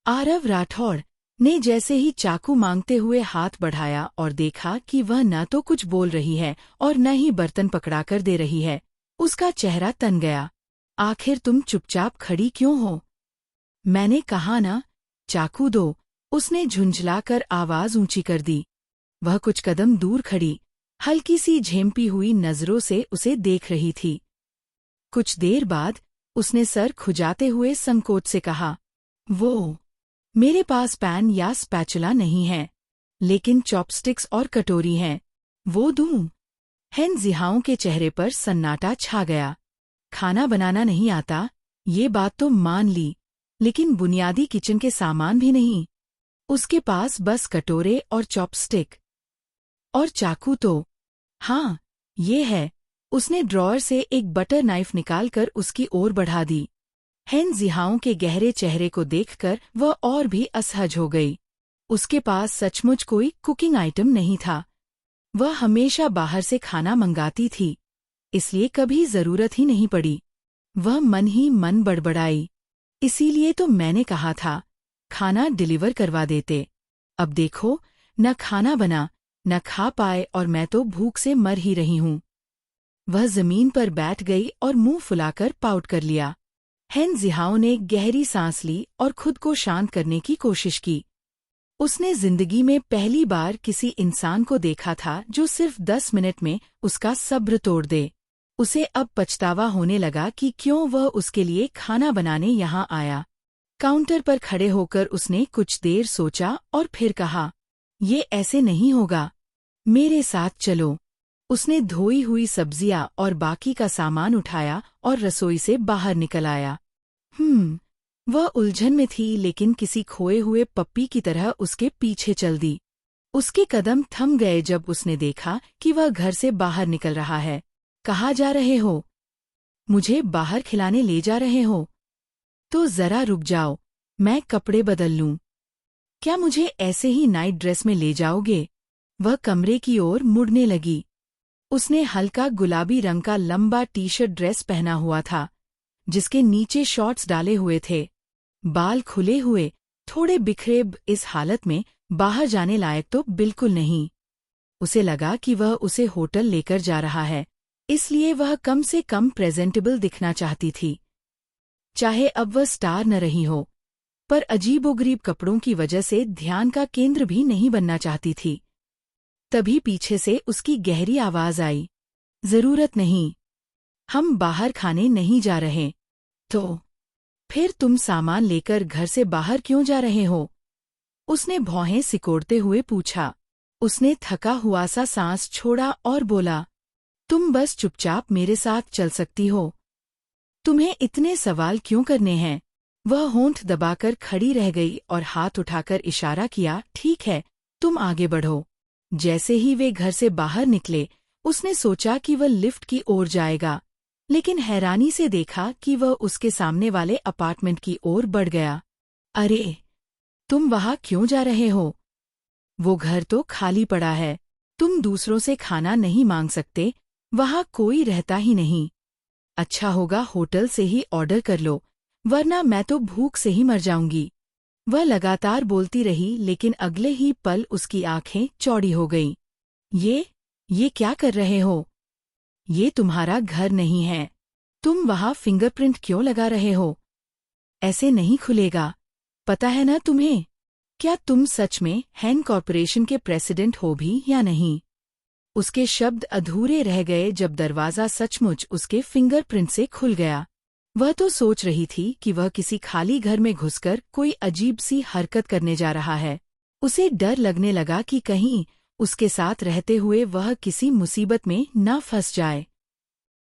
आरव राठौड़ ने जैसे ही चाकू मांगते हुए हाथ बढ़ाया और देखा कि वह न तो कुछ बोल रही है और न ही बर्तन पकड़ाकर दे रही है, उसका चेहरा तन गया। आखिर तुम चुपचाप खड़ी क्यों हो? मैंने कहा ना, चाकू दो। उसने झुंझलाकर आवाज ऊंची कर दी। वह कुछ कदम दूर खड़ी, हल्की सी झेंपी हुई नजरों से उसे देख रही थी। कुछ देर बाद उसने सर खुजाते हुए संकोच से कहा, वो मेरे पास पैन या स्पैचुला नहीं है, लेकिन चॉपस्टिक्स और कटोरी हैं। वो दूं? हेन जिहाओं के चेहरे पर सन्नाटा छा गया। खाना बनाना नहीं आता, ये बात तो मान ली, लेकिन बुनियादी किचन के सामान भी नहीं। उसके पास बस कटोरे और चॉपस्टिक और चाकू तो हाँ, ये है। उसने ड्रॉअर से एक बटर नाइफ निकालकर उसकी ओर बढ़ा दी। हेन जिहाओं के गहरे चेहरे को देखकर वह और भी असहज हो गई। उसके पास सचमुच कोई कुकिंग आइटम नहीं था। वह हमेशा बाहर से खाना मंगाती थी, इसलिए कभी जरूरत ही नहीं पड़ी। वह मन ही मन बड़बड़ाई, इसीलिए तो मैंने कहा था, खाना डिलीवर करवा देते। अब देखो, न खाना बना, न खा पाए और मैं तो भूख से मर ही रही हूँ। वह जमीन पर बैठ गई और मुंह फुलाकर पाउट कर लिया। हेन जिहाओ ने गहरी सांस ली और खुद को शांत करने की कोशिश की। उसने जिंदगी में पहली बार किसी इंसान को देखा था जो सिर्फ 10 मिनट में उसका सब्र तोड़ दे। उसे अब पछतावा होने लगा कि क्यों वह उसके लिए खाना बनाने यहाँ आया। काउंटर पर खड़े होकर उसने कुछ देर सोचा और फिर कहा, ये ऐसे नहीं होगा, मेरे साथ चलो। उसने धोई हुई सब्जियां और बाकी का सामान उठाया और रसोई से बाहर निकल आया। वह उलझन में थी, लेकिन किसी खोए हुए पप्पी की तरह उसके पीछे चल दी। उसके कदम थम गए जब उसने देखा कि वह घर से बाहर निकल रहा है। कहाँ जा रहे हो? मुझे बाहर खिलाने ले जा रहे हो? तो जरा रुक जाओ, मैं कपड़े बदल लूं। क्या मुझे ऐसे ही नाइट ड्रेस में ले जाओगे? वह कमरे की ओर मुड़ने लगी। उसने हल्का गुलाबी रंग का लंबा टी शर्ट ड्रेस पहना हुआ था, जिसके नीचे शॉर्ट्स डाले हुए थे। बाल खुले हुए, थोड़े बिखरे, इस हालत में बाहर जाने लायक तो बिल्कुल नहीं। उसे लगा कि वह उसे होटल लेकर जा रहा है, इसलिए वह कम से कम प्रेजेंटेबल दिखना चाहती थी। चाहे अब वह स्टार न रही हो, पर अजीबोगरीब कपड़ों की वजह से ध्यान का केंद्र भी नहीं बनना चाहती थी। तभी पीछे से उसकी गहरी आवाज आई, जरूरत नहीं, हम बाहर खाने नहीं जा रहे। तो फिर तुम सामान लेकर घर से बाहर क्यों जा रहे हो? उसने भौहें सिकोड़ते हुए पूछा। उसने थका हुआ सा सांस छोड़ा और बोला, तुम बस चुपचाप मेरे साथ चल सकती हो। तुम्हें इतने सवाल क्यों करने हैं? वह होंठ दबाकर खड़ी रह गई और हाथ उठाकर इशारा किया, ठीक है, तुम आगे बढ़ो। जैसे ही वे घर से बाहर निकले, उसने सोचा कि वह लिफ्ट की ओर जाएगा, लेकिन हैरानी से देखा कि वह उसके सामने वाले अपार्टमेंट की ओर बढ़ गया। अरे, तुम वहां क्यों जा रहे हो? वो घर तो खाली पड़ा है। तुम दूसरों से खाना नहीं मांग सकते, वहां कोई रहता ही नहीं। अच्छा होगा होटल से ही ऑर्डर कर लो, वरना मैं तो भूख से ही मर जाऊंगी। वह लगातार बोलती रही, लेकिन अगले ही पल उसकी आंखें चौड़ी हो गईं। ये क्या कर रहे हो? ये तुम्हारा घर नहीं है। तुम वहां फिंगरप्रिंट क्यों लगा रहे हो? ऐसे नहीं खुलेगा, पता है ना तुम्हें? क्या तुम सच में हेन कॉर्पोरेशन के प्रेसिडेंट हो भी या नहीं? उसके शब्द अधूरे रह गए जब दरवाज़ा सचमुच उसके फिंगरप्रिंट से खुल गया। वह तो सोच रही थी कि वह किसी खाली घर में घुसकर कोई अजीब सी हरकत करने जा रहा है। उसे डर लगने लगा कि कहीं उसके साथ रहते हुए वह किसी मुसीबत में न फंस जाए।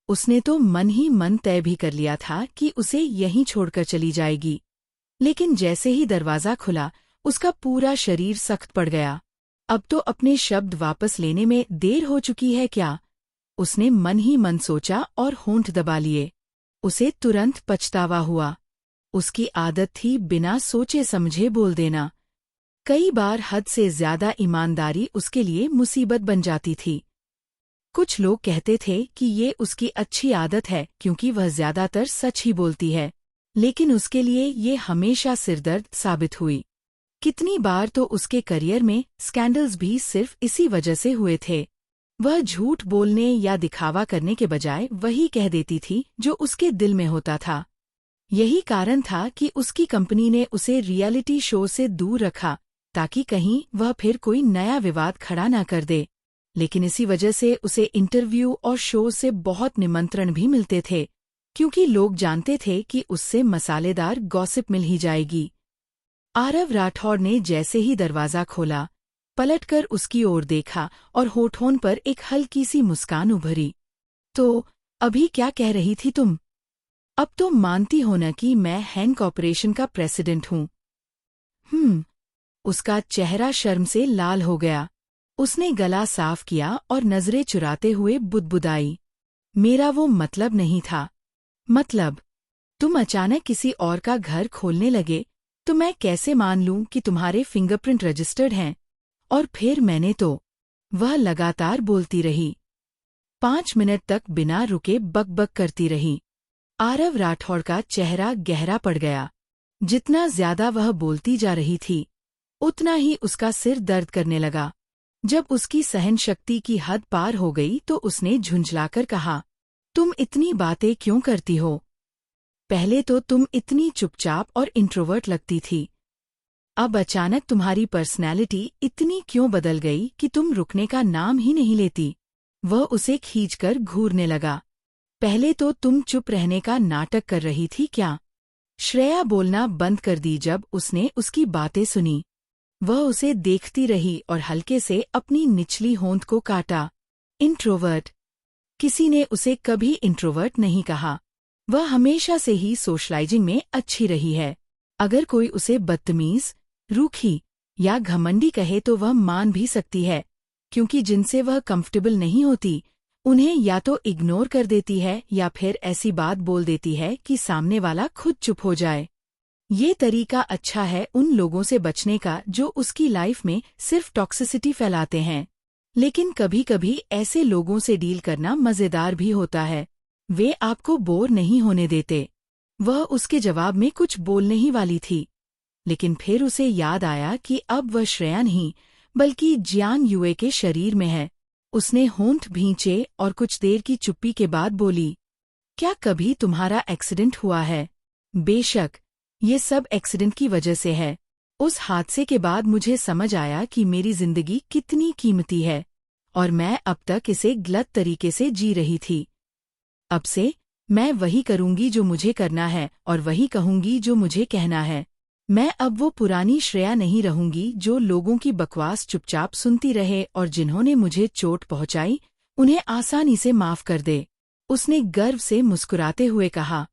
उसने तो मन ही मन तय भी कर लिया था कि उसे यहीं छोड़कर चली जाएगी, लेकिन जैसे ही दरवाज़ा खुला, उसका पूरा शरीर सख्त पड़ गया। अब तो अपने शब्द वापस लेने में देर हो चुकी है क्या? उसने मन ही मन सोचा और होंठ दबा लिए। उसे तुरंत पछतावा हुआ। उसकी आदत थी बिना सोचे समझे बोल देना। कई बार हद से ज्यादा ईमानदारी उसके लिए मुसीबत बन जाती थी। कुछ लोग कहते थे कि ये उसकी अच्छी आदत है क्योंकि वह ज्यादातर सच ही बोलती है, लेकिन उसके लिए ये हमेशा सिरदर्द साबित हुई। कितनी बार तो उसके करियर में स्कैंडल्स भी सिर्फ इसी वजह से हुए थे। वह झूठ बोलने या दिखावा करने के बजाय वही कह देती थी जो उसके दिल में होता था। यही कारण था कि उसकी कंपनी ने उसे रियलिटी शो से दूर रखा, ताकि कहीं वह फिर कोई नया विवाद खड़ा न कर दे। लेकिन इसी वजह से उसे इंटरव्यू और शो से बहुत निमंत्रण भी मिलते थे, क्योंकि लोग जानते थे कि उससे मसालेदार गॉसिप मिल ही जाएगी। आरव राठौड़ ने जैसे ही दरवाज़ा खोला, पलटकर उसकी ओर देखा और होठों पर एक हल्की सी मुस्कान उभरी। तो अभी क्या कह रही थी तुम? अब तो मानती हो न कि मैं हैन कॉर्पोरेशन का प्रेसिडेंट हूँ। उसका चेहरा शर्म से लाल हो गया। उसने गला साफ किया और नजरें चुराते हुए बुदबुदाई। मेरा वो मतलब नहीं था। मतलब? तुम अचानक किसी और का घर खोलने लगे तो मैं कैसे मान लूं कि तुम्हारे फिंगरप्रिंट रजिस्टर्ड हैं? और फिर मैंने तो। वह लगातार बोलती रही। 5 मिनट तक बिना रुके बकबक करती रही। आरव राठौड़ का चेहरा गहरा पड़ गया। जितना ज्यादा वह बोलती जा रही थी, उतना ही उसका सिर दर्द करने लगा। जब उसकी सहन शक्ति की हद पार हो गई तो उसने झुंझलाकर कहा, तुम इतनी बातें क्यों करती हो? पहले तो तुम इतनी चुपचाप और इंट्रोवर्ट लगती थी। अब अचानक तुम्हारी पर्सनैलिटी इतनी क्यों बदल गई कि तुम रुकने का नाम ही नहीं लेती? वह उसे खींचकर घूरने लगा। पहले तो तुम चुप रहने का नाटक कर रही थी क्या? श्रेया बोलना बंद कर दी जब उसने उसकी बातें सुनी। वह उसे देखती रही और हल्के से अपनी निचली होंठ को काटा। इंट्रोवर्ट? किसी ने उसे कभी इंट्रोवर्ट नहीं कहा। वह हमेशा से ही सोशलाइजिंग में अच्छी रही है। अगर कोई उसे बदतमीज, रूखी या घमंडी कहे तो वह मान भी सकती है, क्योंकि जिनसे वह कंफर्टेबल नहीं होती उन्हें या तो इग्नोर कर देती है या फिर ऐसी बात बोल देती है कि सामने वाला खुद चुप हो जाए। ये तरीका अच्छा है उन लोगों से बचने का जो उसकी लाइफ में सिर्फ टॉक्सिसिटी फैलाते हैं। लेकिन कभी कभी ऐसे लोगों से डील करना मजेदार भी होता है। वे आपको बोर नहीं होने देते। वह उसके जवाब में कुछ बोलने ही वाली थी, लेकिन फिर उसे याद आया कि अब वह श्रेया नहीं बल्कि जियांग युए के शरीर में है। उसने होंठ भींचे और कुछ देर की चुप्पी के बाद बोली, क्या कभी तुम्हारा एक्सीडेंट हुआ है? बेशक, ये सब एक्सीडेंट की वजह से है। उस हादसे के बाद मुझे समझ आया कि मेरी जिंदगी कितनी कीमती है और मैं अब तक इसे गलत तरीके से जी रही थी। अब से मैं वही करूंगी जो मुझे करना है और वही कहूंगी जो मुझे कहना है। मैं अब वो पुरानी श्रेया नहीं रहूंगी जो लोगों की बकवास चुपचाप सुनती रहे और जिन्होंने मुझे चोट पहुंचाई उन्हें आसानी से माफ कर दे। उसने गर्व से मुस्कुराते हुए कहा,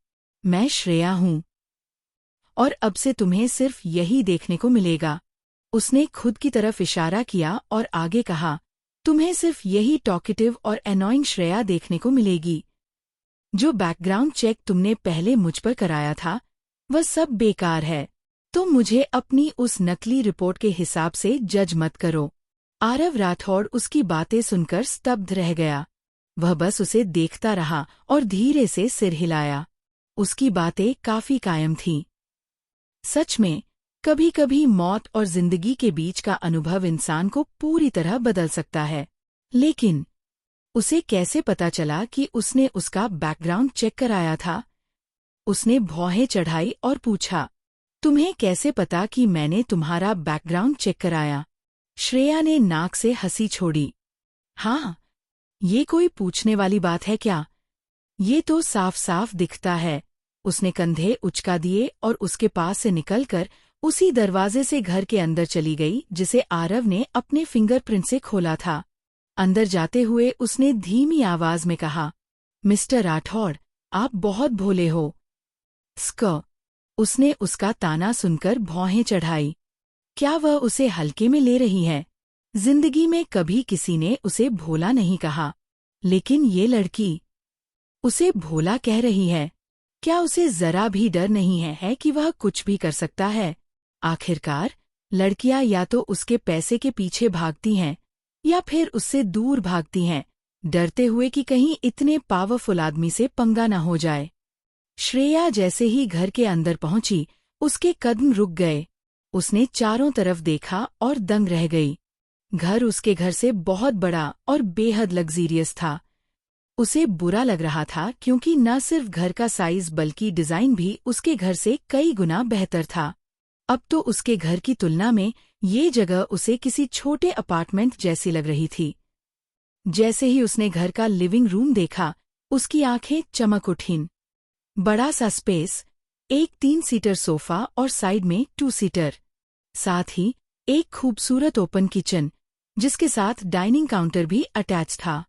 मैं श्रेया हूँ और अब से तुम्हें सिर्फ यही देखने को मिलेगा। उसने खुद की तरफ इशारा किया और आगे कहा, तुम्हें सिर्फ यही टॉकेटिव और एनॉइंग श्रेया देखने को मिलेगी। जो बैकग्राउंड चेक तुमने पहले मुझ पर कराया था वह सब बेकार है। तुम मुझे अपनी उस नकली रिपोर्ट के हिसाब से जज मत करो। आरव राठौड़ उसकी बातें सुनकर स्तब्ध रह गया। वह बस उसे देखता रहा और धीरे से सिर हिलाया। उसकी बातें काफी कायम थीं। सच में, कभी कभी मौत और जिंदगी के बीच का अनुभव इंसान को पूरी तरह बदल सकता है। लेकिन उसे कैसे पता चला कि उसने उसका बैकग्राउंड चेक कराया था? उसने भौहें चढ़ाई और पूछा, तुम्हें कैसे पता कि मैंने तुम्हारा बैकग्राउंड चेक कराया? श्रेया ने नाक से हंसी छोड़ी। हाँ, ये कोई पूछने वाली बात है क्या? ये तो साफ साफ दिखता है। उसने कंधे उचका दिए और उसके पास से निकलकर उसी दरवाजे से घर के अंदर चली गई जिसे आरव ने अपने फिंगरप्रिंट से खोला था। अंदर जाते हुए उसने धीमी आवाज में कहा, मिस्टर राठौड़, आप बहुत भोले हो। स्क। उसने उसका ताना सुनकर भौहें चढ़ाई। क्या वह उसे हल्के में ले रही है? जिंदगी में कभी किसी ने उसे भोला नहीं कहा, लेकिन ये लड़की उसे भोला कह रही है। क्या उसे जरा भी डर नहीं है कि वह कुछ भी कर सकता है? आखिरकार लड़कियां या तो उसके पैसे के पीछे भागती हैं या फिर उससे दूर भागती हैं, डरते हुए कि कहीं इतने पावरफुल आदमी से पंगा न हो जाए। श्रेया जैसे ही घर के अंदर पहुंची, उसके कदम रुक गए। उसने चारों तरफ देखा और दंग रह गई। घर उसके घर से बहुत बड़ा और बेहद लग्जीरियस था। उसे बुरा लग रहा था क्योंकि न सिर्फ घर का साइज बल्कि डिजाइन भी उसके घर से कई गुना बेहतर था। अब तो उसके घर की तुलना में ये जगह उसे किसी छोटे अपार्टमेंट जैसी लग रही थी। जैसे ही उसने घर का लिविंग रूम देखा, उसकी आंखें चमक उठीं। बड़ा सा स्पेस, एक 3 सीटर सोफा और साइड में 2 सीटर, साथ ही एक खूबसूरत ओपन किचन जिसके साथ डाइनिंग काउंटर भी अटैच था।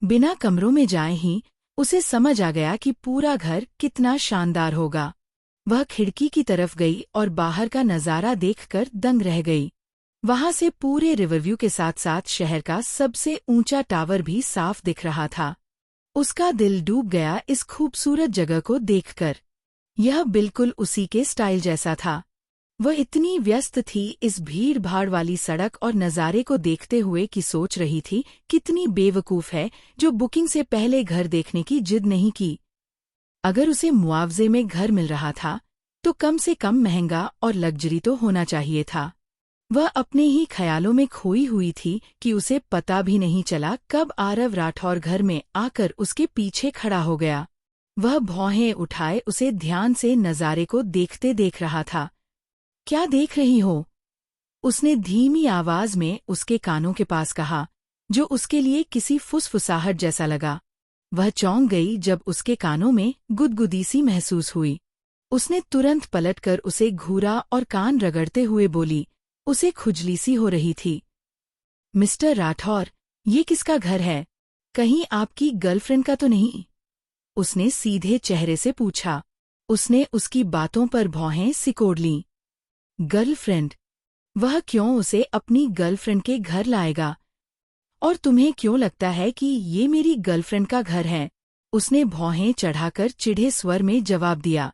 बिना कमरों में जाए ही उसे समझ आ गया कि पूरा घर कितना शानदार होगा। वह खिड़की की तरफ गई और बाहर का नजारा देखकर दंग रह गई। वहां से पूरे रिवरव्यू के साथ साथ शहर का सबसे ऊंचा टावर भी साफ दिख रहा था। उसका दिल डूब गया इस खूबसूरत जगह को देखकर। यह बिल्कुल उसी के स्टाइल जैसा था। वह इतनी व्यस्त थी इस भीड़-भाड़ वाली सड़क और नज़ारे को देखते हुए कि सोच रही थी कितनी बेवकूफ़ है जो बुकिंग से पहले घर देखने की जिद नहीं की। अगर उसे मुआवजे में घर मिल रहा था तो कम से कम महंगा और लग्जरी तो होना चाहिए था। वह अपने ही ख्यालों में खोई हुई थी कि उसे पता भी नहीं चला कब आरव राठौर घर में आकर उसके पीछे खड़ा हो गया। वह भौहें उठाए उसे ध्यान से नज़ारे को देखते देख रहा था। क्या देख रही हो? उसने धीमी आवाज में उसके कानों के पास कहा, जो उसके लिए किसी फुसफुसाहट जैसा लगा। वह चौंक गई जब उसके कानों में गुदगुदी सी महसूस हुई। उसने तुरंत पलटकर उसे घूरा और कान रगड़ते हुए बोली, उसे खुजली सी हो रही थी। मिस्टर राठौर, ये किसका घर है? कहीं आपकी गर्लफ्रेंड का तो नहीं? उसने सीधे चेहरे से पूछा। उसने उसकी बातों पर भौहें सिकोड़ लीं। गर्लफ्रेंड? वह क्यों उसे अपनी गर्लफ्रेंड के घर लाएगा? और तुम्हें क्यों लगता है कि ये मेरी गर्लफ्रेंड का घर है? उसने भौहें चढ़ाकर चिढ़े स्वर में जवाब दिया।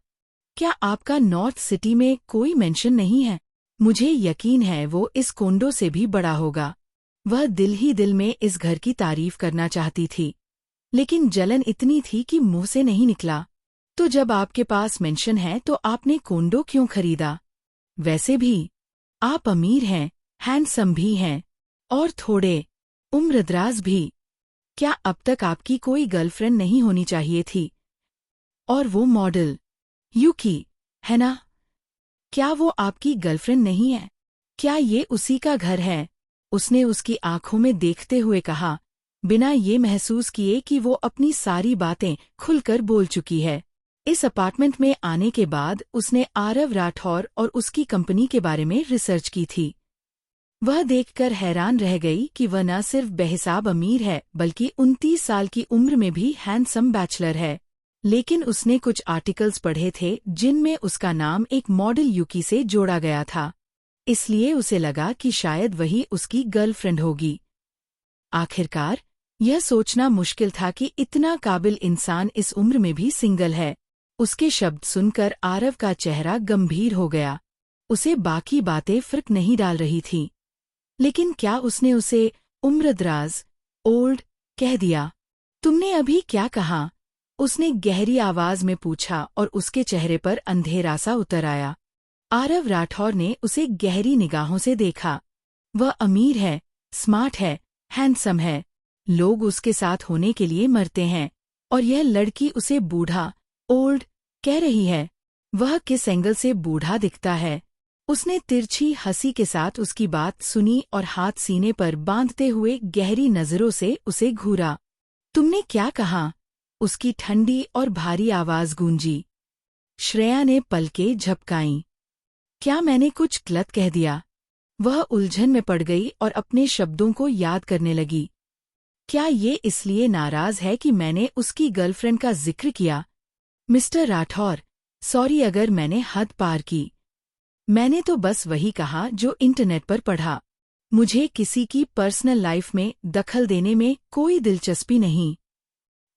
क्या आपका नॉर्थ सिटी में कोई मेंशन नहीं है? मुझे यकीन है वो इस कोंडो से भी बड़ा होगा। वह दिल ही दिल में इस घर की तारीफ करना चाहती थी, लेकिन जलन इतनी थी कि मुंह से नहीं निकला। तो जब आपके पास मेंशन है तो आपने कोंडो क्यों खरीदा? वैसे भी आप अमीर हैं, हैंडसम भी हैं, और थोड़े उम्रदराज भी। क्या अब तक आपकी कोई गर्लफ्रेंड नहीं होनी चाहिए थी? और वो मॉडल यूकी, है ना? क्या वो आपकी गर्लफ्रेंड नहीं है? क्या ये उसी का घर है? उसने उसकी आंखों में देखते हुए कहा, बिना ये महसूस किए कि वो अपनी सारी बातें खुलकर बोल चुकी है। इस अपार्टमेंट में आने के बाद उसने आरव राठौर और उसकी कंपनी के बारे में रिसर्च की थी। वह देखकर हैरान रह गई कि वह न सिर्फ बेहिसाब अमीर है बल्कि 29 साल की उम्र में भी हैंडसम बैचलर है। लेकिन उसने कुछ आर्टिकल्स पढ़े थे जिनमें उसका नाम एक मॉडल यूकी से जोड़ा गया था, इसलिए उसे लगा कि शायद वही उसकी गर्लफ्रेंड होगी। आखिरकार यह सोचना मुश्किल था कि इतना काबिल इंसान इस उम्र में भी सिंगल है। उसके शब्द सुनकर आरव का चेहरा गंभीर हो गया। उसे बाकी बातें फर्क नहीं डाल रही थीं, लेकिन क्या उसने उसे उम्रदराज, ओल्ड, कह दिया? तुमने अभी क्या कहा? उसने गहरी आवाज में पूछा और उसके चेहरे पर अंधेरा सा उतर आया। आरव राठौर ने उसे गहरी निगाहों से देखा। वह अमीर है, स्मार्ट है, हैंडसम है। लोग उसके साथ होने के लिए मरते हैं, और यह लड़की उसे बूढ़ा, ओल्ड, कह रही है। वह किस एंगल से बूढ़ा दिखता है? उसने तिरछी हंसी के साथ उसकी बात सुनी और हाथ सीने पर बांधते हुए गहरी नजरों से उसे घूरा। तुमने क्या कहा? उसकी ठंडी और भारी आवाज गूंजी। श्रेया ने पलकें झपकाईं। क्या मैंने कुछ गलत कह दिया? वह उलझन में पड़ गई और अपने शब्दों को याद करने लगी। क्या ये इसलिए नाराज है कि मैंने उसकी गर्लफ्रेंड का जिक्र किया? मिस्टर राठौर, सॉरी अगर मैंने हद पार की। मैंने तो बस वही कहा जो इंटरनेट पर पढ़ा। मुझे किसी की पर्सनल लाइफ में दखल देने में कोई दिलचस्पी नहीं।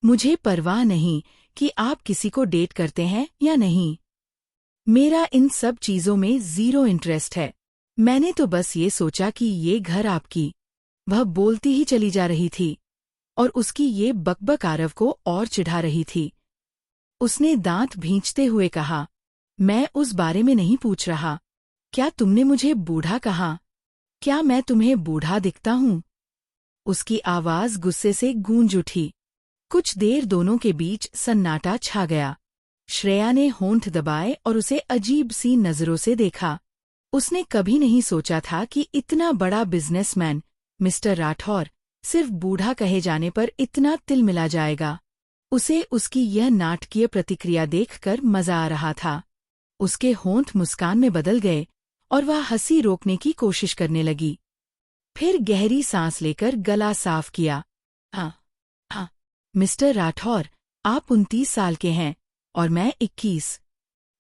मुझे परवाह नहीं कि आप किसी को डेट करते हैं या नहीं। मेरा इन सब चीजों में ज़ीरो इंटरेस्ट है। मैंने तो बस ये सोचा कि ये घर आपकी। वह बोलती ही चली जा रही थी, और उसकी ये बकबक आरव को और चिढ़ा रही थी। उसने दांत भींचते हुए कहा, मैं उस बारे में नहीं पूछ रहा। क्या तुमने मुझे बूढ़ा कहा? क्या मैं तुम्हें बूढ़ा दिखता हूँ? उसकी आवाज गुस्से से गूंज उठी। कुछ देर दोनों के बीच सन्नाटा छा गया। श्रेया ने होंठ दबाए और उसे अजीब सी नजरों से देखा। उसने कभी नहीं सोचा था कि इतना बड़ा बिजनेसमैन मिस्टर राठौर सिर्फ बूढ़ा कहे जाने पर इतना तिलमिला जाएगा। उसे उसकी यह नाटकीय प्रतिक्रिया देखकर मजा आ रहा था। उसके होंठ मुस्कान में बदल गए और वह हंसी रोकने की कोशिश करने लगी। फिर गहरी सांस लेकर गला साफ किया। हाँ, हाँ, मिस्टर राठौर, आप 29 साल के हैं और मैं 21।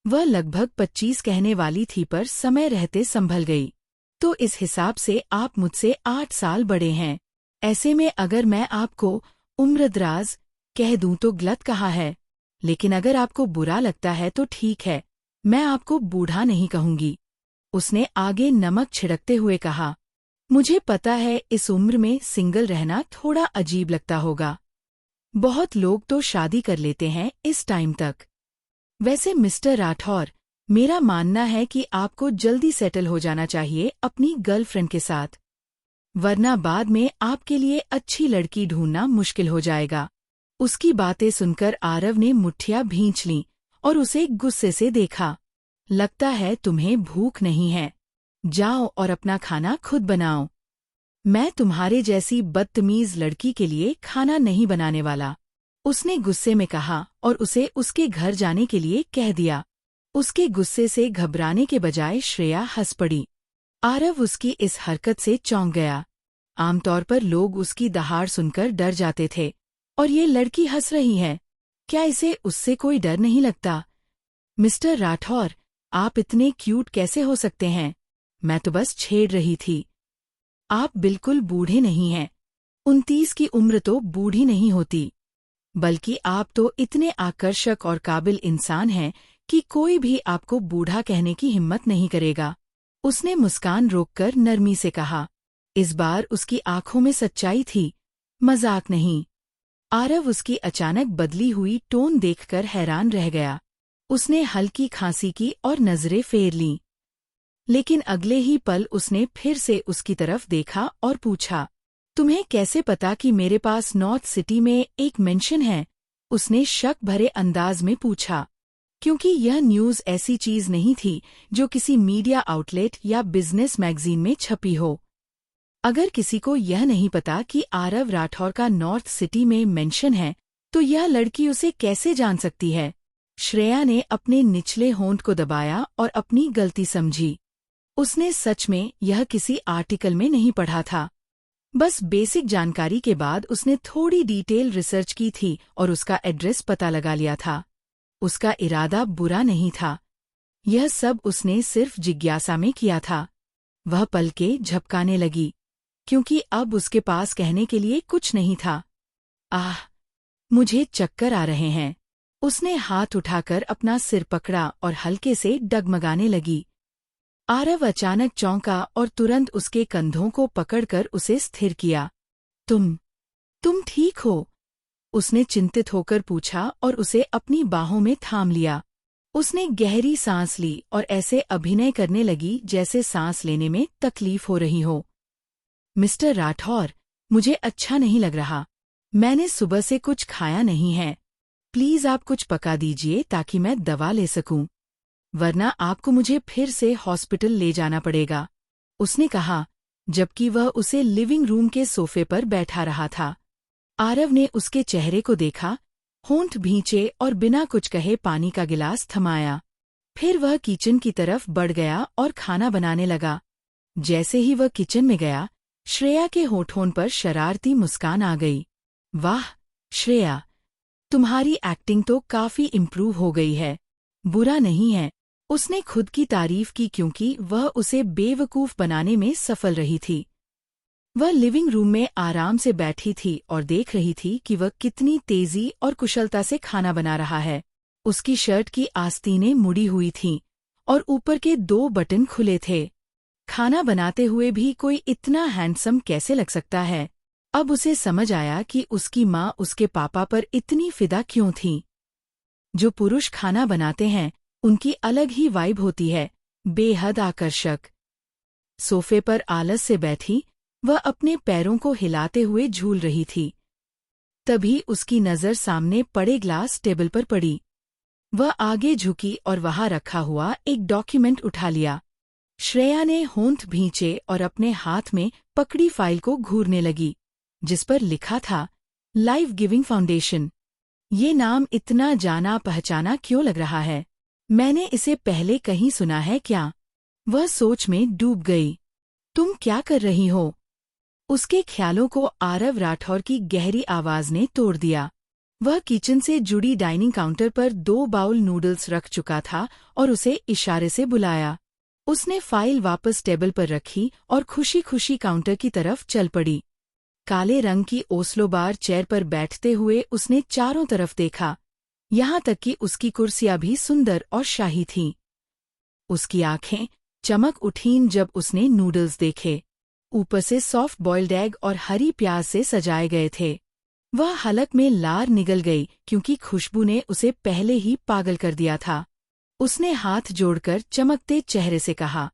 वह लगभग 25 कहने वाली थी पर समय रहते संभल गई। तो इस हिसाब से आप मुझसे 8 साल बड़े हैं। ऐसे में अगर मैं आपको उम्रदराज कह दूं तो गलत कहा है, लेकिन अगर आपको बुरा लगता है तो ठीक है, मैं आपको बूढ़ा नहीं कहूंगी। उसने आगे नमक छिड़कते हुए कहा, मुझे पता है इस उम्र में सिंगल रहना थोड़ा अजीब लगता होगा। बहुत लोग तो शादी कर लेते हैं इस टाइम तक। वैसे मिस्टर राठौर, मेरा मानना है कि आपको जल्दी सेटल हो जाना चाहिए अपनी गर्लफ्रेंड के साथ, वरना बाद में आपके लिए अच्छी लड़की ढूंढना मुश्किल हो जाएगा। उसकी बातें सुनकर आरव ने मुट्ठियां भींच लीं और उसे गुस्से से देखा। लगता है तुम्हें भूख नहीं है। जाओ और अपना खाना खुद बनाओ। मैं तुम्हारे जैसी बदतमीज लड़की के लिए खाना नहीं बनाने वाला, उसने गुस्से में कहा और उसे उसके घर जाने के लिए कह दिया। उसके गुस्से से घबराने के बजाय श्रेया हंस पड़ी। आरव उसकी इस हरकत से चौंक गया। आमतौर पर लोग उसकी दहाड़ सुनकर डर जाते थे, और ये लड़की हंस रही है। क्या इसे उससे कोई डर नहीं लगता? मिस्टर राठौर, आप इतने क्यूट कैसे हो सकते हैं? मैं तो बस छेड़ रही थी। आप बिल्कुल बूढ़े नहीं हैं। 29 की उम्र तो बूढ़ी नहीं होती, बल्कि आप तो इतने आकर्षक और काबिल इंसान हैं कि कोई भी आपको बूढ़ा कहने की हिम्मत नहीं करेगा। उसने मुस्कान रोककर नरमी से कहा। इस बार उसकी आंखों में सच्चाई थी, मजाक नहीं। आरव उसकी अचानक बदली हुई टोन देखकर हैरान रह गया। उसने हल्की खांसी की और नजरें फेर लीं। लेकिन अगले ही पल उसने फिर से उसकी तरफ देखा और पूछा, तुम्हें कैसे पता कि मेरे पास नॉर्थ सिटी में एक मेंशन है? उसने शक भरे अंदाज में पूछा, क्योंकि यह न्यूज़ ऐसी चीज नहीं थी जो किसी मीडिया आउटलेट या बिजनेस मैगजीन में छपी हो। अगर किसी को यह नहीं पता कि आरव राठौर का नॉर्थ सिटी में मेंशन है, तो यह लड़की उसे कैसे जान सकती है? श्रेया ने अपने निचले होंठ को दबाया और अपनी गलती समझी। उसने सच में यह किसी आर्टिकल में नहीं पढ़ा था। बस बेसिक जानकारी के बाद उसने थोड़ी डिटेल रिसर्च की थी और उसका एड्रेस पता लगा लिया था। उसका इरादा बुरा नहीं था। यह सब उसने सिर्फ जिज्ञासा में किया था। वह पलकें झपकाने लगी, क्योंकि अब उसके पास कहने के लिए कुछ नहीं था। आह, मुझे चक्कर आ रहे हैं। उसने हाथ उठाकर अपना सिर पकड़ा और हल्के से डगमगाने लगी। आरव अचानक चौंका और तुरंत उसके कंधों को पकड़कर उसे स्थिर किया। तुम ठीक हो? उसने चिंतित होकर पूछा और उसे अपनी बाहों में थाम लिया। उसने गहरी सांस ली और ऐसे अभिनय करने लगी जैसे सांस लेने में तकलीफ हो रही हो। मिस्टर राठौर, मुझे अच्छा नहीं लग रहा। मैंने सुबह से कुछ खाया नहीं है। प्लीज आप कुछ पका दीजिए ताकि मैं दवा ले सकूं, वरना आपको मुझे फिर से हॉस्पिटल ले जाना पड़ेगा, उसने कहा, जबकि वह उसे लिविंग रूम के सोफे पर बैठा रहा था। आरव ने उसके चेहरे को देखा, होंठ भींचे और बिना कुछ कहे पानी का गिलास थमाया। फिर वह किचन की तरफ बढ़ गया और खाना बनाने लगा। जैसे ही वह किचन में गया, श्रेया के होठों पर शरारती मुस्कान आ गई। वाह श्रेया, तुम्हारी एक्टिंग तो काफी इम्प्रूव हो गई है। बुरा नहीं है, उसने खुद की तारीफ की क्योंकि वह उसे बेवकूफ बनाने में सफल रही थी। वह लिविंग रूम में आराम से बैठी थी और देख रही थी कि वह कितनी तेजी और कुशलता से खाना बना रहा है। उसकी शर्ट की आस्तीनें मुड़ी हुई थीं और ऊपर के 2 बटन खुले थे। खाना बनाते हुए भी कोई इतना हैंडसम कैसे लग सकता है? अब उसे समझ आया कि उसकी माँ उसके पापा पर इतनी फिदा क्यों थी। जो पुरुष खाना बनाते हैं उनकी अलग ही वाइब होती है, बेहद आकर्षक। सोफे पर आलस से बैठी वह अपने पैरों को हिलाते हुए झूल रही थी। तभी उसकी नज़र सामने पड़े ग्लास टेबल पर पड़ी। वह आगे झुकी और वहां रखा हुआ एक डॉक्यूमेंट उठा लिया। श्रेया ने होंठ भींचे और अपने हाथ में पकड़ी फाइल को घूरने लगी, जिस पर लिखा था लाइफ गिविंग फाउंडेशन। ये नाम इतना जाना पहचाना क्यों लग रहा है? मैंने इसे पहले कहीं सुना है क्या? वह सोच में डूब गई। तुम क्या कर रही हो? उसके ख्यालों को आरव राठौर की गहरी आवाज ने तोड़ दिया। वह किचन से जुड़ी डाइनिंग काउंटर पर 2 बाउल नूडल्स रख चुका था और उसे इशारे से बुलाया। उसने फाइल वापस टेबल पर रखी और खुशी खुशी काउंटर की तरफ चल पड़ी। काले रंग की ओस्लो बार चेयर पर बैठते हुए उसने चारों तरफ देखा, यहाँ तक कि उसकी कुर्सियां भी सुंदर और शाही थीं। उसकी आंखें चमक उठीं जब उसने नूडल्स देखे। ऊपर से सॉफ्ट बॉइल्ड एग और हरी प्याज से सजाए गए थे। वह हलक में लार निगल गई क्योंकि खुशबू ने उसे पहले ही पागल कर दिया था। उसने हाथ जोड़कर चमकते चेहरे से कहा,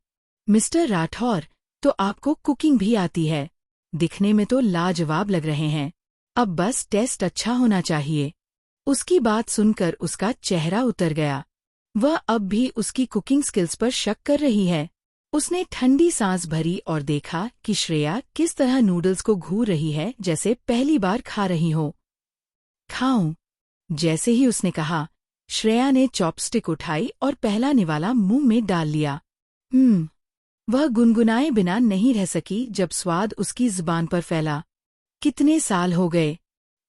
मिस्टर राठौर, तो आपको कुकिंग भी आती है। दिखने में तो लाजवाब लग रहे हैं। अब बस टेस्ट अच्छा होना चाहिए। उसकी बात सुनकर उसका चेहरा उतर गया। वह अब भी उसकी कुकिंग स्किल्स पर शक कर रही है। उसने ठंडी सांस भरी और देखा कि श्रेया किस तरह नूडल्स को घूर रही है जैसे पहली बार खा रही हो। खाऊं? जैसे ही उसने कहा, श्रेया ने चॉपस्टिक उठाई और पहला निवाला मुंह में डाल लिया। वह गुनगुनाए बिना नहीं रह सकी जब स्वाद उसकी जुबान पर फैला। कितने साल हो गए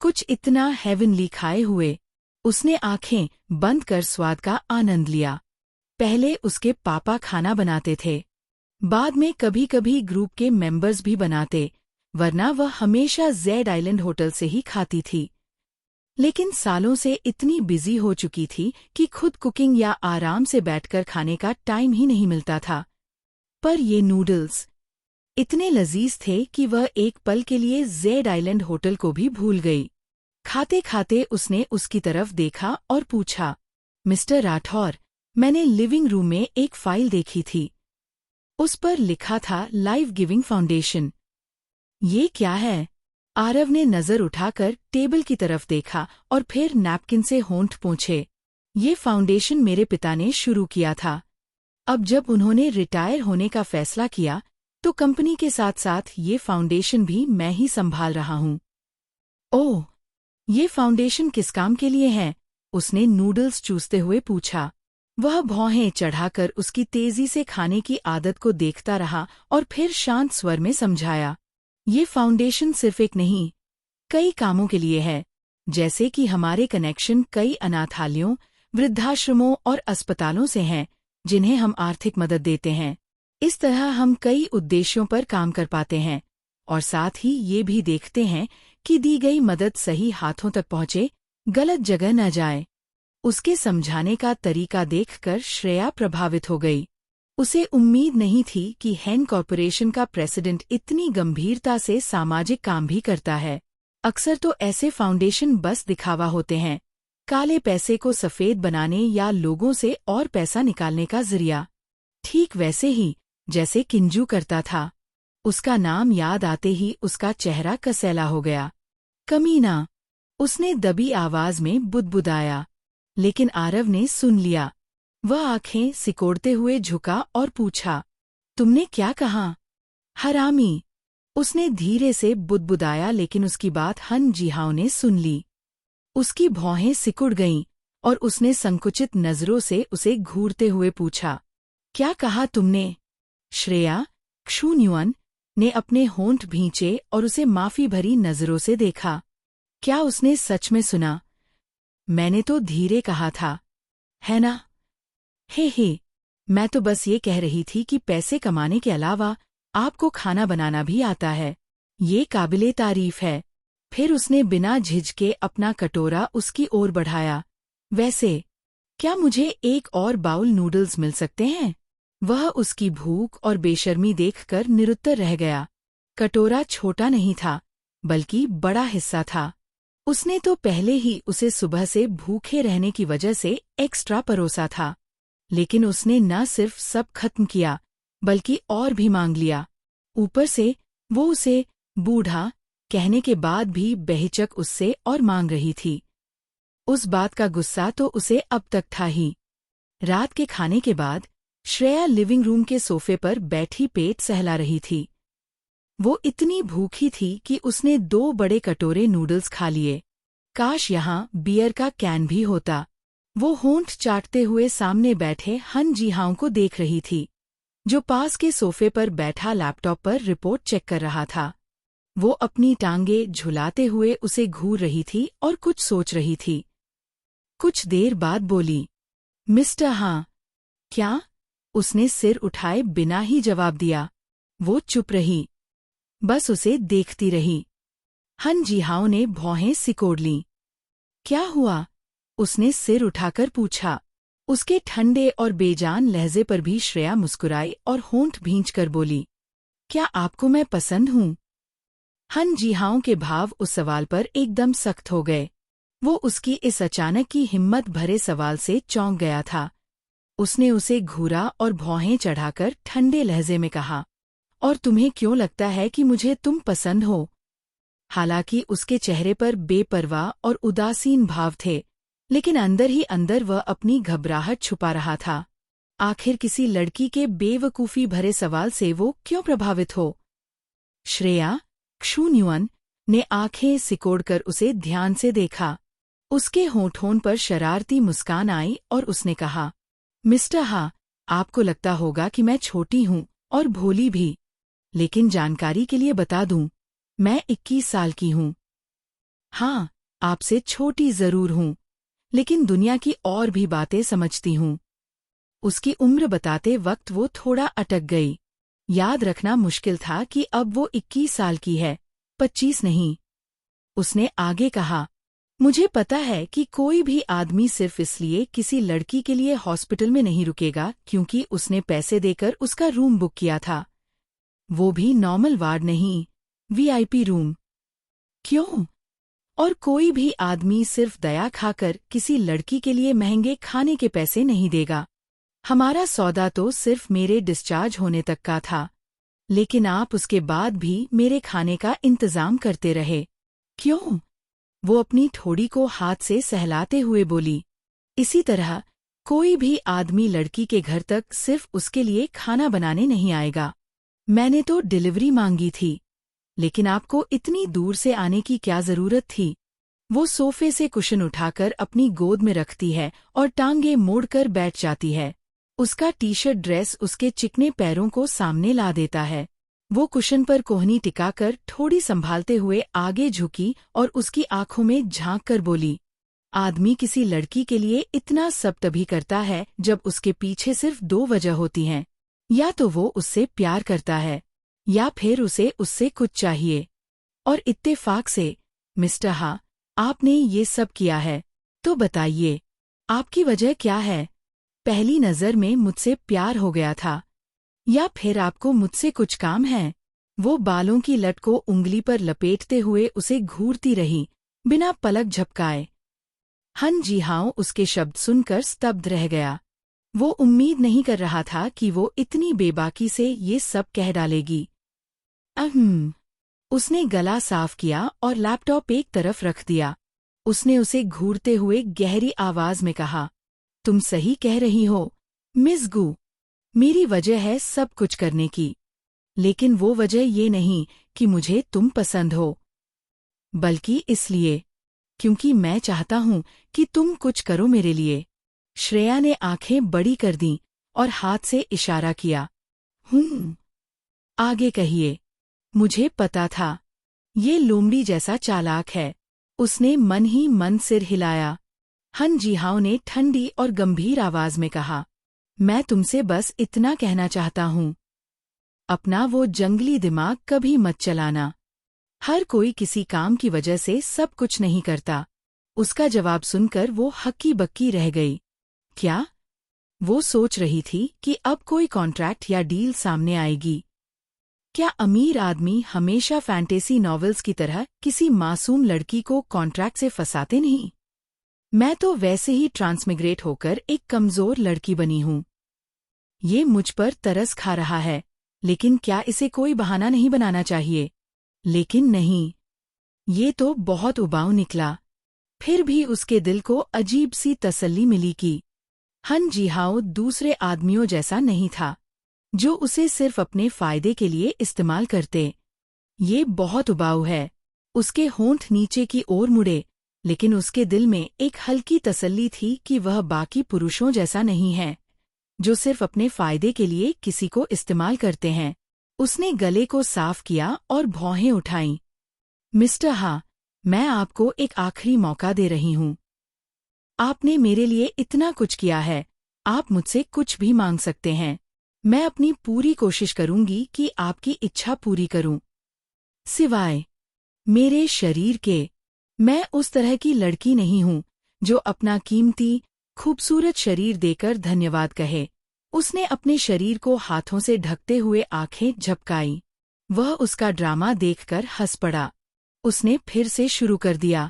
कुछ इतना हेवनली खाए हुए। उसने आंखें बंद कर स्वाद का आनंद लिया। पहले उसके पापा खाना बनाते थे, बाद में कभी कभी ग्रुप के मेंबर्स भी बनाते, वरना वह हमेशा जेड आइलैंड होटल से ही खाती थी। लेकिन सालों से इतनी बिजी हो चुकी थी कि खुद कुकिंग या आराम से बैठकर खाने का टाइम ही नहीं मिलता था। पर ये नूडल्स इतने लजीज थे कि वह एक पल के लिए जेड आइलैंड होटल को भी भूल गई। खाते खाते उसने उसकी तरफ देखा और पूछा, मिस्टर राठौर, मैंने लिविंग रूम में एक फाइल देखी थी। उस पर लिखा था लाइफ गिविंग फाउंडेशन। ये क्या है? आरव ने नजर उठाकर टेबल की तरफ देखा और फिर नैपकिन से होंठ पोंछे। ये फाउंडेशन मेरे पिता ने शुरू किया था। अब जब उन्होंने रिटायर होने का फैसला किया तो कंपनी के साथ साथ ये फाउंडेशन भी मैं ही संभाल रहा हूँ। ओह, ये फाउंडेशन किस काम के लिए है? उसने नूडल्स चूसते हुए पूछा। वह भौहें चढ़ाकर उसकी तेजी से खाने की आदत को देखता रहा और फिर शांत स्वर में समझाया, ये फाउंडेशन सिर्फ एक नहीं, कई कामों के लिए है। जैसे कि हमारे कनेक्शन कई अनाथालयों, वृद्धाश्रमों और अस्पतालों से हैं, जिन्हें हम आर्थिक मदद देते हैं। इस तरह हम कई उद्देश्यों पर काम कर पाते हैं और साथ ही ये भी देखते हैं कि दी गई मदद सही हाथों तक पहुंचे, गलत जगह न जाए। उसके समझाने का तरीका देखकर श्रेया प्रभावित हो गई। उसे उम्मीद नहीं थी कि हैन कॉरपोरेशन का प्रेसिडेंट इतनी गंभीरता से सामाजिक काम भी करता है। अक्सर तो ऐसे फाउंडेशन बस दिखावा होते हैं, काले पैसे को सफेद बनाने या लोगों से और पैसा निकालने का जरिया। ठीक वैसे ही जैसे किंजू करता था। उसका नाम याद आते ही उसका चेहरा कसैला हो गया। कमीना, उसने दबी आवाज में बुदबुदाया। लेकिन आरव ने सुन लिया। वह आंखें सिकोड़ते हुए झुका और पूछा, तुमने क्या कहा? हरामी, उसने धीरे से बुदबुदाया, लेकिन उसकी बात हन जिहाओं ने सुन ली। उसकी भौहें सिकुड़ गईं और उसने संकुचित नजरों से उसे घूरते हुए पूछा, क्या कहा तुमने? श्रेया क्षुण्युअन ने अपने होंठ भींचे और उसे माफी भरी नजरों से देखा। क्या उसने सच में सुना? मैंने तो धीरे कहा था, है ना? हे, मैं तो बस ये कह रही थी कि पैसे कमाने के अलावा आपको खाना बनाना भी आता है। ये काबिले तारीफ है। फिर उसने बिना झिझके अपना कटोरा उसकी ओर बढ़ाया। वैसे, क्या मुझे एक और बाउल नूडल्स मिल सकते हैं? वह उसकी भूख और बेशर्मी देखकर निरुत्तर रह गया। कटोरा छोटा नहीं था, बल्कि बड़ा हिस्सा था। उसने तो पहले ही उसे सुबह से भूखे रहने की वजह से एक्स्ट्रा परोसा था, लेकिन उसने न सिर्फ सब खत्म किया बल्कि और भी मांग लिया। ऊपर से वो उसे बूढ़ा कहने के बाद भी बेहिचक उससे और मांग रही थी। उस बात का गुस्सा तो उसे अब तक था ही। रात के खाने के बाद श्रेया लिविंग रूम के सोफे पर बैठी पेट सहला रही थी। वो इतनी भूखी थी कि उसने 2 बड़े कटोरे नूडल्स खा लिए। काश यहाँ बियर का कैन भी होता। वो होंठ चाटते हुए सामने बैठे हन जीहाओं को देख रही थी, जो पास के सोफे पर बैठा लैपटॉप पर रिपोर्ट चेक कर रहा था। वो अपनी टांगे झुलाते हुए उसे घूर रही थी और कुछ सोच रही थी। कुछ देर बाद बोली, मिस्टर हाँ। क्या? उसने सिर उठाए बिना ही जवाब दिया। वो चुप रही, बस उसे देखती रही। हन जीहाओ ने भौहें सिकोड़ लीं। क्या हुआ? उसने सिर उठाकर पूछा। उसके ठंडे और बेजान लहजे पर भी श्रेया मुस्कुराई और होंठ भींचकर बोली, क्या आपको मैं पसंद हूँ? हन जीहाओं के भाव उस सवाल पर एकदम सख्त हो गए। वो उसकी इस अचानक की हिम्मत भरे सवाल से चौंक गया था। उसने उसे घूरा और भौहें चढ़ाकर ठंडे लहजे में कहा, और तुम्हें क्यों लगता है कि मुझे तुम पसंद हो? हालांकि उसके चेहरे पर बेपरवाह और उदासीन भाव थे, लेकिन अंदर ही अंदर वह अपनी घबराहट छुपा रहा था। आखिर किसी लड़की के बेवकूफ़ी भरे सवाल से वो क्यों प्रभावित हो? श्रेया क्षुन्युअन ने आंखें सिकोड़कर उसे ध्यान से देखा। उसके होंठों पर शरारती मुस्कान आई और उसने कहा, मिस्टर हा, आपको लगता होगा कि मैं छोटी हूँ और भोली भी, लेकिन जानकारी के लिए बता दूं, मैं 21 साल की हूँ। हाँ, आपसे छोटी जरूर हूँ, लेकिन दुनिया की और भी बातें समझती हूँ। उसकी उम्र बताते वक्त वो थोड़ा अटक गई। याद रखना मुश्किल था कि अब वो 21 साल की है, 25 नहीं। उसने आगे कहा, मुझे पता है कि कोई भी आदमी सिर्फ इसलिए किसी लड़की के लिए हॉस्पिटल में नहीं रुकेगा क्योंकि उसने पैसे देकर उसका रूम बुक किया था, वो भी नॉर्मल वार्ड नहीं, वीआईपी रूम। क्यों? और कोई भी आदमी सिर्फ दया खाकर किसी लड़की के लिए महंगे खाने के पैसे नहीं देगा। हमारा सौदा तो सिर्फ मेरे डिस्चार्ज होने तक का था, लेकिन आप उसके बाद भी मेरे खाने का इंतजाम करते रहे। क्यों? वो अपनी ठोड़ी को हाथ से सहलाते हुए बोली, इसी तरह कोई भी आदमी लड़की के घर तक सिर्फ उसके लिए खाना बनाने नहीं आएगा। मैंने तो डिलीवरी मांगी थी, लेकिन आपको इतनी दूर से आने की क्या जरूरत थी? वो सोफे से कुशन उठाकर अपनी गोद में रखती है और टांगे मोड़कर बैठ जाती है। उसका टी शर्ट ड्रेस उसके चिकने पैरों को सामने ला देता है। वो कुशन पर कोहनी टिकाकर ठोड़ी संभालते हुए आगे झुकी और उसकी आंखों में झांक कर बोली, आदमी किसी लड़की के लिए इतना सब तभी करता है जब उसके पीछे सिर्फ 2 वजह होती हैं, या तो वो उससे प्यार करता है या फिर उसे उससे कुछ चाहिए। और इत्तेफाक से, मिस्टर हा, आपने ये सब किया है, तो बताइए, आपकी वजह क्या है? पहली नज़र में मुझसे प्यार हो गया था, या फिर आपको मुझसे कुछ काम है? वो बालों की लट को उंगली पर लपेटते हुए उसे घूरती रही, बिना पलक झपकाए। हन जीहाओ उसके शब्द सुनकर स्तब्ध रह गया। वो उम्मीद नहीं कर रहा था कि वो इतनी बेबाकी से ये सब कह डालेगी। उसने गला साफ किया और लैपटॉप एक तरफ रख दिया। उसने उसे घूरते हुए गहरी आवाज में कहा, तुम सही कह रही हो, मिस गू। मेरी वजह है सब कुछ करने की, लेकिन वो वजह ये नहीं कि मुझे तुम पसंद हो, बल्कि इसलिए क्योंकि मैं चाहता हूं कि तुम कुछ करो मेरे लिए। श्रेया ने आंखें बड़ी कर दीं और हाथ से इशारा किया। आगे कहिए। मुझे पता था, ये लोमड़ी जैसा चालाक है। उसने मन ही मन सिर हिलाया। हन जीहाओ ने ठंडी और गंभीर आवाज में कहा, मैं तुमसे बस इतना कहना चाहता हूं, अपना वो जंगली दिमाग कभी मत चलाना। हर कोई किसी काम की वजह से सब कुछ नहीं करता। उसका जवाब सुनकर वो हक्की बक्की रह गई। क्या? वो सोच रही थी कि अब कोई कॉन्ट्रैक्ट या डील सामने आएगी। क्या अमीर आदमी हमेशा फैंटेसी नॉवेल्स की तरह किसी मासूम लड़की को कॉन्ट्रैक्ट से फंसाते नहीं? मैं तो वैसे ही ट्रांसमिग्रेट होकर एक कमजोर लड़की बनी हूँ। ये मुझ पर तरस खा रहा है, लेकिन क्या इसे कोई बहाना नहीं बनाना चाहिए? लेकिन नहीं, ये तो बहुत उबाऊ निकला। फिर भी उसके दिल को अजीब सी तसल्ली मिली कि हन जिहाओ दूसरे आदमियों जैसा नहीं था, जो उसे सिर्फ अपने फायदे के लिए इस्तेमाल करते। ये बहुत उबाऊ है। उसके होंठ नीचे की ओर मुड़े, लेकिन उसके दिल में एक हल्की तसल्ली थी कि वह बाकी पुरुषों जैसा नहीं है, जो सिर्फ अपने फायदे के लिए किसी को इस्तेमाल करते हैं। उसने गले को साफ किया और भौहें उठाईं। मिस्टर हा, मैं आपको एक आखिरी मौका दे रही हूँ। आपने मेरे लिए इतना कुछ किया है, आप मुझसे कुछ भी मांग सकते हैं। मैं अपनी पूरी कोशिश करूंगी कि आपकी इच्छा पूरी करूं। सिवाय मेरे शरीर के। मैं उस तरह की लड़की नहीं हूं जो अपना कीमती, खूबसूरत शरीर देकर धन्यवाद कहे। उसने अपने शरीर को हाथों से ढकते हुए आंखें झपकाई। वह उसका ड्रामा देखकर हंस पड़ा। उसने फिर से शुरू कर दिया।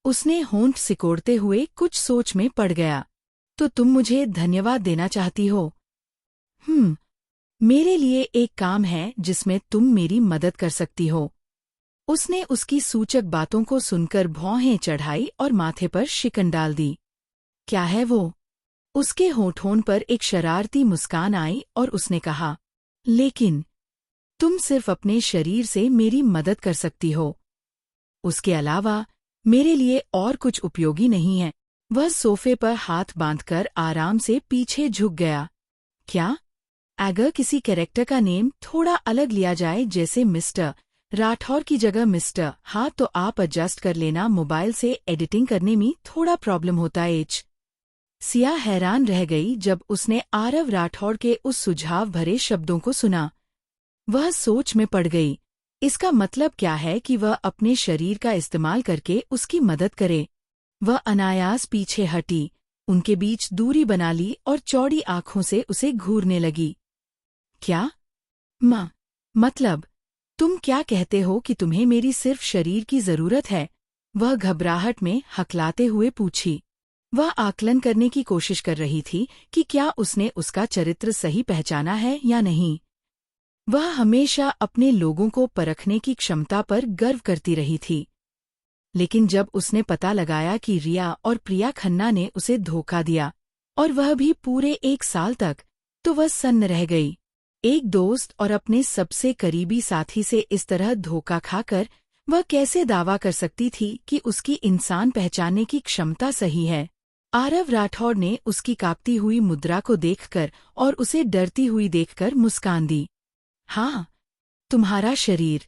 उसने होंठ सिकोड़ते हुए कुछ सोच में पड़ गया। तो तुम मुझे धन्यवाद देना चाहती हो? मेरे लिए एक काम है जिसमें तुम मेरी मदद कर सकती हो। उसने उसकी सूचक बातों को सुनकर भौहें चढ़ाई और माथे पर शिकन डाल दी। क्या है वो? उसके होठों पर एक शरारती मुस्कान आई और उसने कहा, लेकिन तुम सिर्फ अपने शरीर से मेरी मदद कर सकती हो। उसके अलावा मेरे लिए और कुछ उपयोगी नहीं है। वह सोफे पर हाथ बांधकर आराम से पीछे झुक गया। क्या? अगर किसी कैरेक्टर का नेम थोड़ा अलग लिया जाए, जैसे मिस्टर राठौर की जगह मिस्टर हा, तो आप एडजस्ट कर लेना। मोबाइल से एडिटिंग करने में थोड़ा प्रॉब्लम होता है। सिया हैरान रह गई जब उसने आरव राठौर के उस सुझाव भरे शब्दों को सुना। वह सोच में पड़ गई। इसका मतलब क्या है कि वह अपने शरीर का इस्तेमाल करके उसकी मदद करे? वह अनायास पीछे हटी, उनके बीच दूरी बना ली और चौड़ी आंखों से उसे घूरने लगी। क्या? मतलब तुम क्या कहते हो कि तुम्हें मेरी सिर्फ शरीर की जरूरत है? वह घबराहट में हकलाते हुए पूछी। वह आकलन करने की कोशिश कर रही थी कि क्या उसने उसका चरित्र सही पहचाना है या नहीं। वह हमेशा अपने लोगों को परखने की क्षमता पर गर्व करती रही थी, लेकिन जब उसने पता लगाया कि रिया और प्रिया खन्ना ने उसे धोखा दिया, और वह भी पूरे 1 साल तक, तो वह सन्न रह गई। एक दोस्त और अपने सबसे करीबी साथी से इस तरह धोखा खाकर वह कैसे दावा कर सकती थी कि उसकी इंसान पहचानने की क्षमता सही है? आरव राठौर ने उसकी कांपती हुई मुद्रा को देखकर और उसे डरती हुई देखकर मुस्कान दी। हाँ, तुम्हारा शरीर।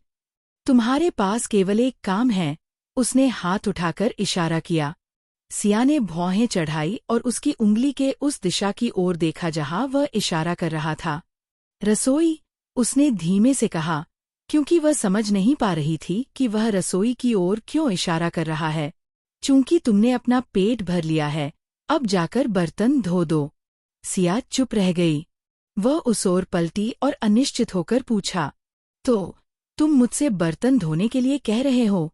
तुम्हारे पास केवल एक काम है। उसने हाथ उठाकर इशारा किया। सिया ने भौहें चढ़ाई और उसकी उंगली के उस दिशा की ओर देखा जहां वह इशारा कर रहा था। रसोई, उसने धीमे से कहा, क्योंकि वह समझ नहीं पा रही थी कि वह रसोई की ओर क्यों इशारा कर रहा है। चूंकि तुमने अपना पेट भर लिया है, अब जाकर बर्तन धो दो। सिया चुप रह गई। वह उस ओर पलटी और अनिश्चित होकर पूछा, तो तुम मुझसे बर्तन धोने के लिए कह रहे हो?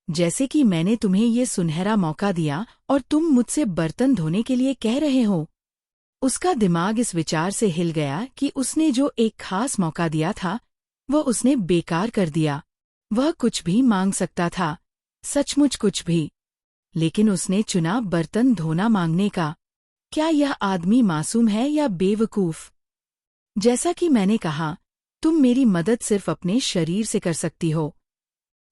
जैसे कि मैंने तुम्हें ये सुनहरा मौका दिया और तुम मुझसे बर्तन धोने के लिए कह रहे हो? उसका दिमाग इस विचार से हिल गया कि उसने जो एक खास मौका दिया था, वह उसने बेकार कर दिया। वह कुछ भी मांग सकता था, सचमुच कुछ भी, लेकिन उसने चुना बर्तन धोना मांगने का। क्या यह आदमी मासूम है या बेवकूफ? जैसा कि मैंने कहा, तुम मेरी मदद सिर्फ अपने शरीर से कर सकती हो।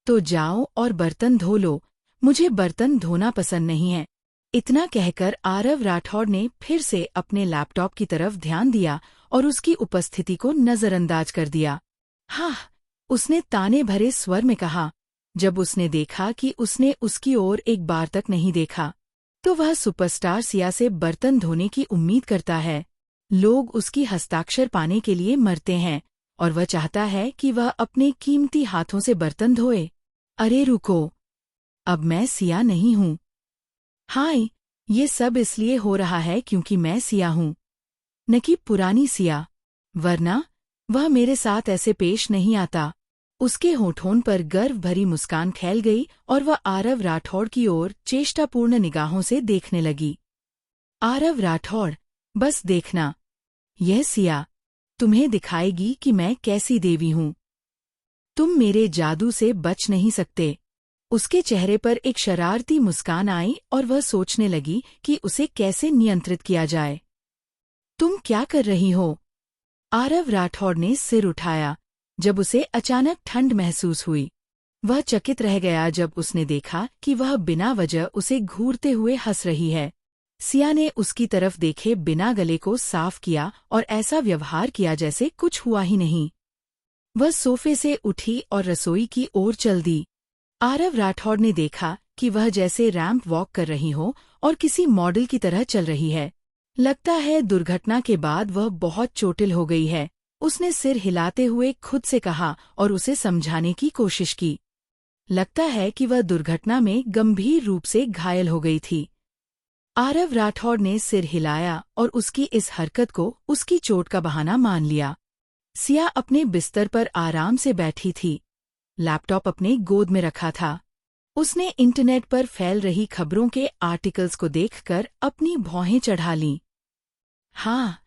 तो जाओ और बर्तन धो लो। मुझे बर्तन धोना पसंद नहीं है। इतना कहकर आरव राठौर ने फिर से अपने लैपटॉप की तरफ ध्यान दिया और उसकी उपस्थिति को नजरअंदाज कर दिया। हाँ, उसने ताने भरे स्वर में कहा। जब उसने देखा कि उसने उसकी ओर एक बार तक नहीं देखा, तो वह सुपरस्टार सिया से बर्तन धोने की उम्मीद करता है। लोग उसकी हस्ताक्षर पाने के लिए मरते हैं, और वह चाहता है कि वह अपने कीमती हाथों से बर्तन धोए। अरे रुको, अब मैं सिया नहीं हूँ। हाय, ये सब इसलिए हो रहा है क्योंकि मैं सिया हूँ, न कि पुरानी सिया। वरना वह मेरे साथ ऐसे पेश नहीं आता। उसके होठों पर गर्व भरी मुस्कान फैल गई और वह आरव राठौड़ की ओर चेष्टापूर्ण निगाहों से देखने लगी। आरव राठौड़, बस देखना, यह सिया तुम्हें दिखाएगी कि मैं कैसी देवी हूँ। तुम मेरे जादू से बच नहीं सकते। उसके चेहरे पर एक शरारती मुस्कान आई और वह सोचने लगी कि उसे कैसे नियंत्रित किया जाए। तुम क्या कर रही हो? आरव राठौड़ ने सिर उठाया जब उसे अचानक ठंड महसूस हुई। वह चकित रह गया जब उसने देखा कि वह बिना वजह उसे घूरते हुए हंस रही है। सिया ने उसकी तरफ देखे बिना गले को साफ किया और ऐसा व्यवहार किया जैसे कुछ हुआ ही नहीं। वह सोफे से उठी और रसोई की ओर चल दी। आरव राठौड़ ने देखा कि वह जैसे रैंप वॉक कर रही हो और किसी मॉडल की तरह चल रही है। लगता है दुर्घटना के बाद वह बहुत चोटिल हो गई है, उसने सिर हिलाते हुए खुद से कहा और उसे समझाने की कोशिश की। लगता है कि वह दुर्घटना में गंभीर रूप से घायल हो गई थी। आरव राठौड़ ने सिर हिलाया और उसकी इस हरकत को उसकी चोट का बहाना मान लिया। सिया अपने बिस्तर पर आराम से बैठी थी, लैपटॉप अपने गोद में रखा था। उसने इंटरनेट पर फैल रही खबरों के आर्टिकल्स को देखकर अपनी भौहें चढ़ा लीं। हाँ,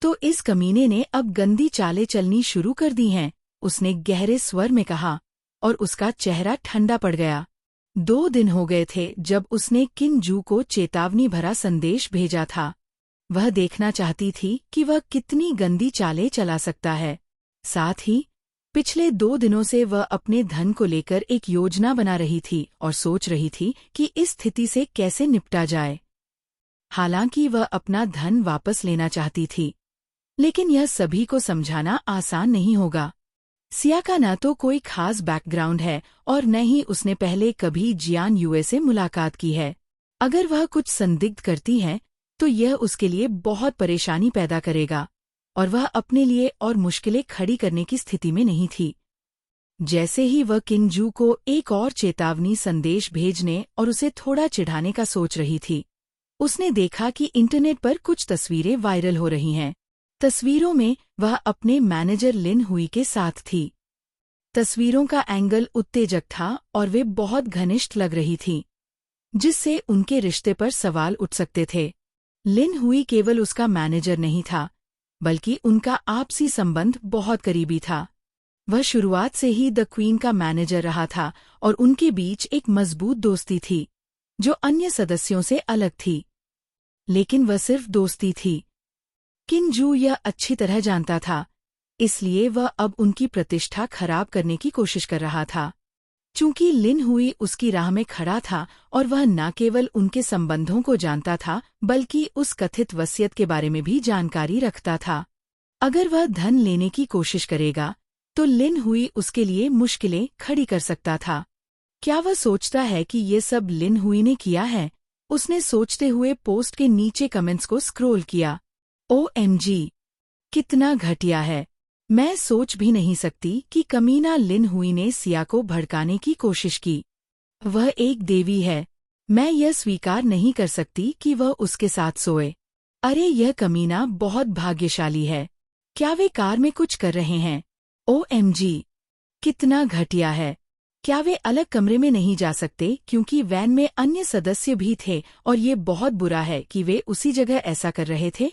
तो इस कमीने ने अब गंदी चालें चलनी शुरू कर दी हैं, उसने गहरे स्वर में कहा और उसका चेहरा ठंडा पड़ गया। 2 दिन हो गए थे जब उसने किन जू को चेतावनी भरा संदेश भेजा था। वह देखना चाहती थी कि वह कितनी गंदी चालें चला सकता है। साथ ही पिछले 2 दिनों से वह अपने धन को लेकर एक योजना बना रही थी और सोच रही थी कि इस स्थिति से कैसे निपटा जाए। हालांकि वह अपना धन वापस लेना चाहती थी, लेकिन यह सभी को समझाना आसान नहीं होगा। सिया का न तो कोई खास बैकग्राउंड है और न ही उसने पहले कभी जियान यूए से मुलाकात की है। अगर वह कुछ संदिग्ध करती है तो यह उसके लिए बहुत परेशानी पैदा करेगा और वह अपने लिए और मुश्किलें खड़ी करने की स्थिति में नहीं थी। जैसे ही वह किंजू को एक और चेतावनी संदेश भेजने और उसे थोड़ा चिढ़ाने का सोच रही थी, उसने देखा कि इंटरनेट पर कुछ तस्वीरें वायरल हो रही हैं। तस्वीरों में वह अपने मैनेजर लिन हुई के साथ थी। तस्वीरों का एंगल उत्तेजक था और वे बहुत घनिष्ठ लग रही थीं, जिससे उनके रिश्ते पर सवाल उठ सकते थे। लिन हुई केवल उसका मैनेजर नहीं था, बल्कि उनका आपसी संबंध बहुत करीबी था। वह शुरुआत से ही द क्वीन का मैनेजर रहा था और उनके बीच एक मजबूत दोस्ती थी, जो अन्य सदस्यों से अलग थी। लेकिन वह सिर्फ दोस्ती थी। किंजू यह अच्छी तरह जानता था, इसलिए वह अब उनकी प्रतिष्ठा खराब करने की कोशिश कर रहा था। चूंकि लिन हुई उसकी राह में खड़ा था और वह न केवल उनके संबंधों को जानता था, बल्कि उस कथित वसीयत के बारे में भी जानकारी रखता था। अगर वह धन लेने की कोशिश करेगा, तो लिन हुई उसके लिए मुश्किलें खड़ी कर सकता था। क्या वह सोचता है कि ये सब लिन हुई ने किया है? उसने सोचते हुए पोस्ट के नीचे कमेंट्स को स्क्रॉल किया। OMG! कितना घटिया है। मैं सोच भी नहीं सकती कि कमीना लिन हुई ने सिया को भड़काने की कोशिश की। वह एक देवी है। मैं यह स्वीकार नहीं कर सकती कि वह उसके साथ सोए। अरे यह कमीना बहुत भाग्यशाली है। क्या वे कार में कुछ कर रहे हैं? OMG! कितना घटिया है। क्या वे अलग कमरे में नहीं जा सकते क्योंकि वैन में अन्य सदस्य भी थे और ये बहुत बुरा है कि वे उसी जगह ऐसा कर रहे थे?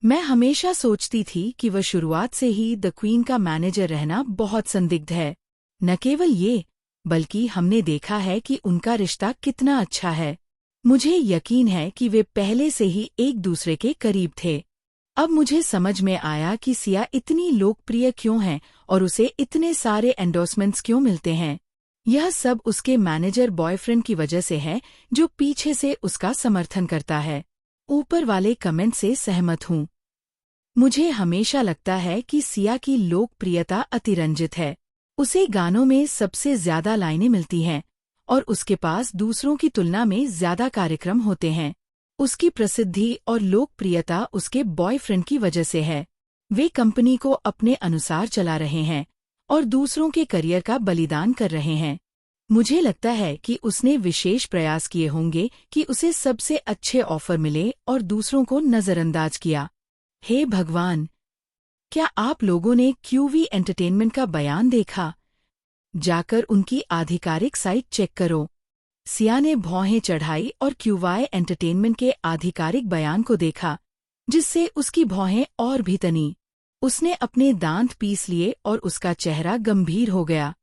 मैं हमेशा सोचती थी कि वह शुरुआत से ही द क्वीन का मैनेजर रहना बहुत संदिग्ध है। न केवल ये, बल्कि हमने देखा है कि उनका रिश्ता कितना अच्छा है। मुझे यकीन है कि वे पहले से ही एक दूसरे के करीब थे। अब मुझे समझ में आया कि सिया इतनी लोकप्रिय क्यों है और उसे इतने सारे एंडोर्समेंट्स क्यों मिलते हैं। यह सब उसके मैनेजर बॉयफ्रेंड की वजह से है, जो पीछे से उसका समर्थन करता है। ऊपर वाले कमेंट से सहमत हूँ। मुझे हमेशा लगता है कि सिया की लोकप्रियता अतिरंजित है। उसे गानों में सबसे ज्यादा लाइनें मिलती हैं और उसके पास दूसरों की तुलना में ज्यादा कार्यक्रम होते हैं। उसकी प्रसिद्धि और लोकप्रियता उसके बॉयफ्रेंड की वजह से है। वे कंपनी को अपने अनुसार चला रहे हैं और दूसरों के करियर का बलिदान कर रहे हैं। मुझे लगता है कि उसने विशेष प्रयास किए होंगे कि उसे सबसे अच्छे ऑफर मिले और दूसरों को नजरअंदाज किया। हे भगवान! क्या आप लोगों ने क्यूवी एंटरटेनमेंट का बयान देखा? जाकर उनकी आधिकारिक साइट चेक करो। सिया ने भौहें चढ़ाई और क्यूवाई एंटरटेनमेंट के आधिकारिक बयान को देखा, जिससे उसकी भौहें और भी तनी। उसने अपने दांत पीस लिए और उसका चेहरा गंभीर हो गया।